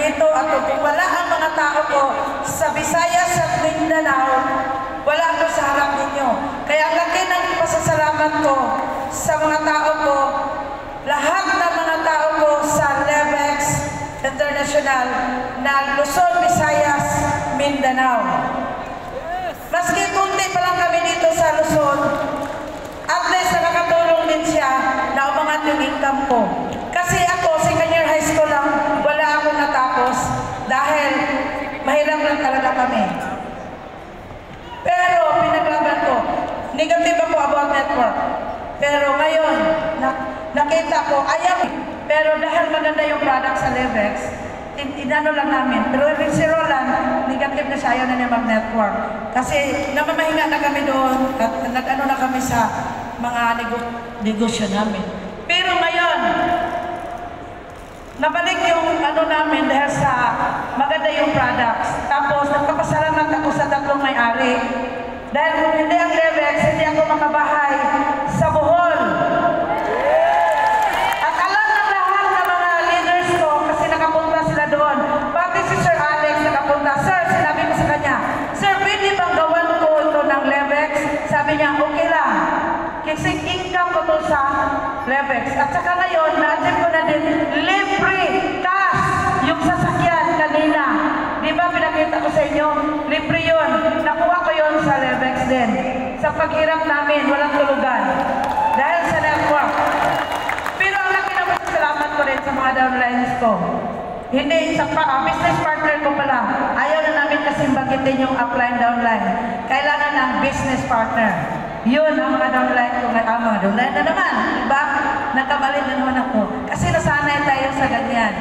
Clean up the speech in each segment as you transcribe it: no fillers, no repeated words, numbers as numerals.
nandito at kung wala ang mga tao ko sa Visayas at Mindanao, wala ako sa harap ninyo. Kaya ang laki ng pasasalamat ko sa mga tao ko, lahat ng mga tao ko sa Levex International na Luzon, Visayas, Mindanao. Maski kunti pa lang kami dito sa Luzon, at least nakakatulong din siya na umangat yung income ko. Kasi ako, senior high school lang, wala akong natapos dahil mahirap lang talaga kami. Pero pinaglaban ko, negative ako about network. Pero ngayon, nakita ko, ayaw. Pero dahil maganda yung product sa Levex, inano lang namin. Pero si Roland, negative na siya, ayaw na niya mag-network. Kasi namamahinga na kami doon at nag-ano na kami sa mga negosyo namin. Pero ngayon, nabalik yung ano namin dahil sa maganda yung products. Tapos nagpapasalamat ako sa tatlong may-ari. Dahil kung hindi ang Levex, hindi ako makabahay sa Bohol. At alam ng lahat ng mga leaders ko kasi nakapunta sila doon. Pati si Sir Alex nakapunta. Sir, sinabi ko sa kanya, Sir, pwede bang gawan ko ito ng Levex? Sabi niya, okay lang. Kasi income ko to sa Levex. At saka ngayon, na-achieve ko na din libre cash yung sasakyan kanina. Di ba pinakita ko sa inyo? Libre yun. Nakuha ko yun sa Levex din. Sa paghirap namin, walang tulugan. Dahil sa network. Pero ang laki na salamat ko rin sa mga downlines ko. Hindi, sa business partner ko pala. Ayaw na namin kasing bagitin yung upline downline. Kailangan ng business partner. Yun ang mga downline ko. Mga downline na naman. Diba? Nagkamalit na naman ako. Kasi nasanay tayo sa ganyan.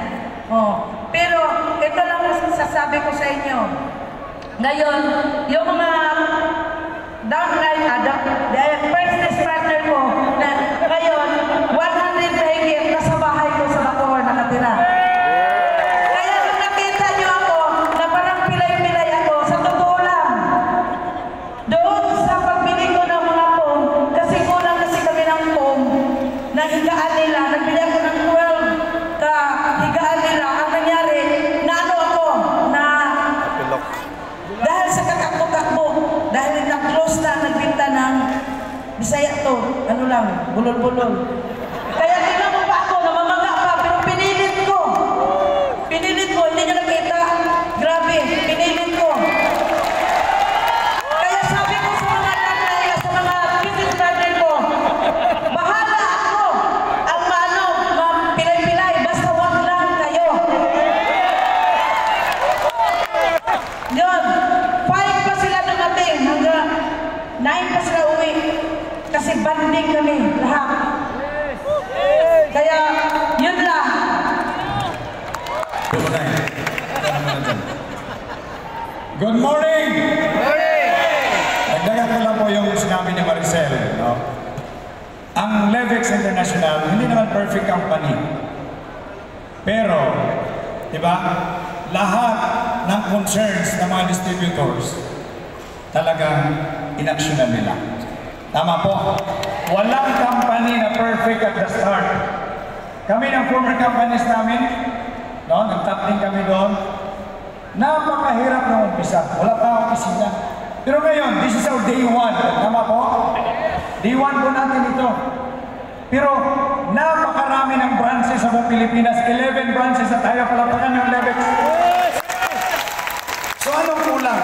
Oh. Pero ito lang sasabi ko sa inyo. Ngayon, yung mga downline, business partner ko, na ngayon, 100 na higit nasa bahay ko sa Bacoor nakatira. Kaya kung nakita nyo ako, na parang pilay-pilay ako, sa totoo lang. Doon sa pagbili ko ng mga pong, kasi kulang kasi kami ng pong, na higaan nila, nagbili ako ng 12 ka higaan nila. Ang nangyari, na ano ako, na dahil sa kakakbo-kakbo, dahil na-close na, nagbinta ng Bisaya to, ano lang, bulol-bulol. Kaya tingnan mo pa ako, namamaga pa, pero pinilit ko. Pinilit ko, hindi nyo nakita. Grabe, pinilit ko. Kaya sabi ko sa mga nanay, sa mga business partner ko, bahala ako ang pilay-pilay, basta wag lang kayo. Yun, 5 pa sila dumating, hanggang 9 pa sila uwi. Kasi banding kami, lahat. Kaya, yun lang. Good morning! Nagdagan ko lang po yung sinabi ni Maricel. No? Ang Levex International, hindi naman perfect company. Pero, di ba, lahat ng concerns ng mga distributors, talagang inaksyonan nila. Tama po. Walang company na perfect at the start. Kami ng former companies namin, no, nag-top din kami doon. Napakahirap na umpisa. Wala pa akong opisina. Pero ngayon, this is our day 1. Tama po? Day 1 po natin ito. Pero napakarami ng branches sa buong Pilipinas. 11 branches at tayo palapakan ng Levex. So anong kulang?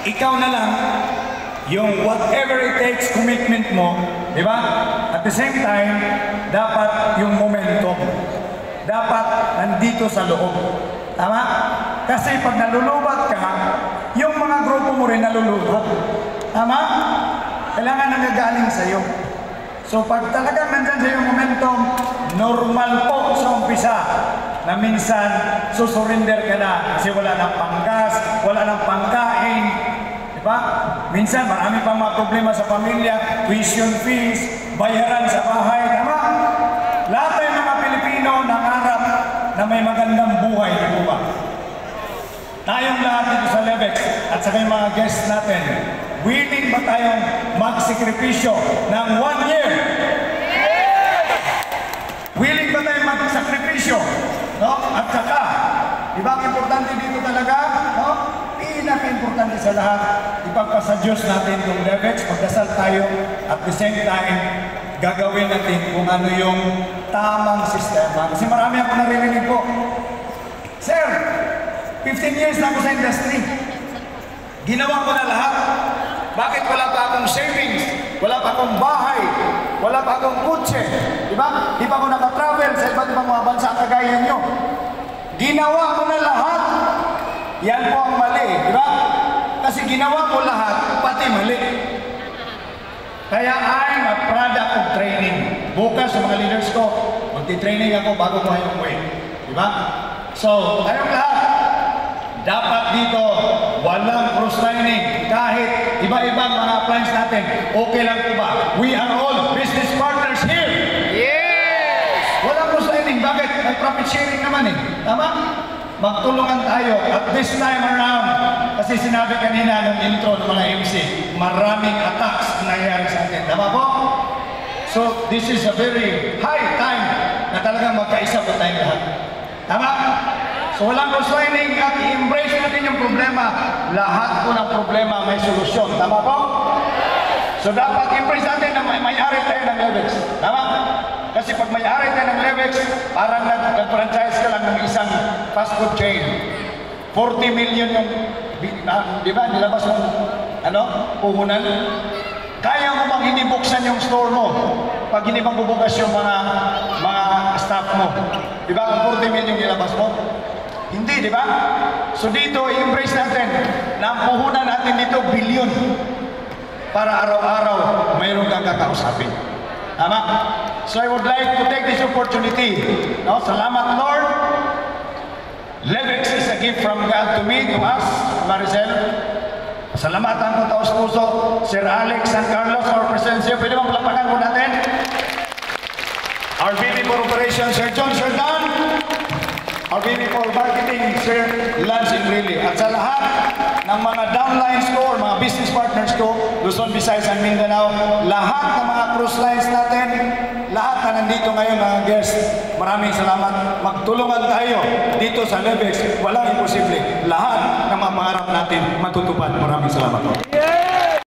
Ikaw na lang yung whatever it takes commitment mo, di ba? At the same time, dapat yung momentum. Dapat nandito sa loob. Tama? Kasi pag nalulubat ka, yung mga grupo mo rin nalulubat. Tama? Kailangan nagagaling sa'yo. So pag talagang nandyan sa'yo yung momentum, normal po sa umpisa na minsan susurrender ka na kasi wala nang panggas, wala nang pangkain. Diba? Minsan marami pang mga problema sa pamilya, tuition fees, bayaran sa bahay, tama? Lahat tayo mga Pilipino nangarap na may magandang buhay, di ba? Tayong lahat dito sa Levex at sa mga guests natin, willing ba tayong magsakripisyo ng 1 year? Willing ba tayong magsakripisyo? No? At saka, Di ba ang importante dito talaga? No? Pinaka-importante sa lahat, ipagpasa Diyos natin yung leverage, magdasal tayo, at the same time, gagawin natin kung ano yung tamang sistema. Kasi marami ako naririnig po. Sir, 15 years na ako sa industry. Ginawa ko na lahat. Bakit wala pa akong savings? Wala pa akong bahay? Wala pa akong kutse? Di ba? Di pa ako nakatravel sa iba't ibang mga bansa kagaya nyo. Ginawa ko na lahat. Yan po ang mali, di ba? Kasi ginawa ko lahat, pati mali. Kaya I'm a product of training. Bukas sa mga leaders ko, magti-training ako bago ko yung way. Di ba? So, tayong lahat, dapat dito, walang cross-training. Kahit iba-ibang mga appliance natin, okay lang po ba? We are all business partners here. Yes! Walang cross-training. Bakit? May profit sharing naman eh. Tama? Magtulungan tayo at this time around, kasi sinabi kanina ng intro ng mga MC, maraming attacks ang nangyayari sa atin. Tama po? So, this is a very high time na talagang magkaisa po tayong lahat. Tama? So, walang cross-training at i-embrace natin yung problema. Lahat po ng problema may solusyon. Tama po? So, dapat i-embrace natin na may-ari tayo ng leverage. Tama? Kasi pag may-ari tayo ng leverage, parang nag-franchise ka lang ng isang fast food chain. 40 million yung, di ba, nilabas ng, puhunan. Kaya mo bang hindi buksan yung store mo pag hindi bang bubukas yung mga staff mo? Di ba, kung 40 million nilabas mo? Hindi, di ba? So dito, i-embrace natin na ang puhunan natin dito, billion. Para araw-araw, mayroon kang kakausapin. Tama? So I would like to take this opportunity. No? Salamat, Lord. Levex is a gift from God to me, to us, Maricel. Salamatan ko taos-puso, Sir Alex San Carlos, our presensya. Pwede bang palapakan po natin? Our VP for Operations, Sir John, Sir Dan. Our VP for Marketing, Sir Lance Imrili. At sa lahat ng mga downlines ko, or mga business partners ko, Luzon, Visayas, and Mindanao, lahat ng mga cruise lines natin, lahat na nandito ngayon, mga guests, maraming salamat. Magtulungan tayo dito sa Levex. Walang imposible. Lahat ng mga pangarap natin matutupad. Maraming salamat po.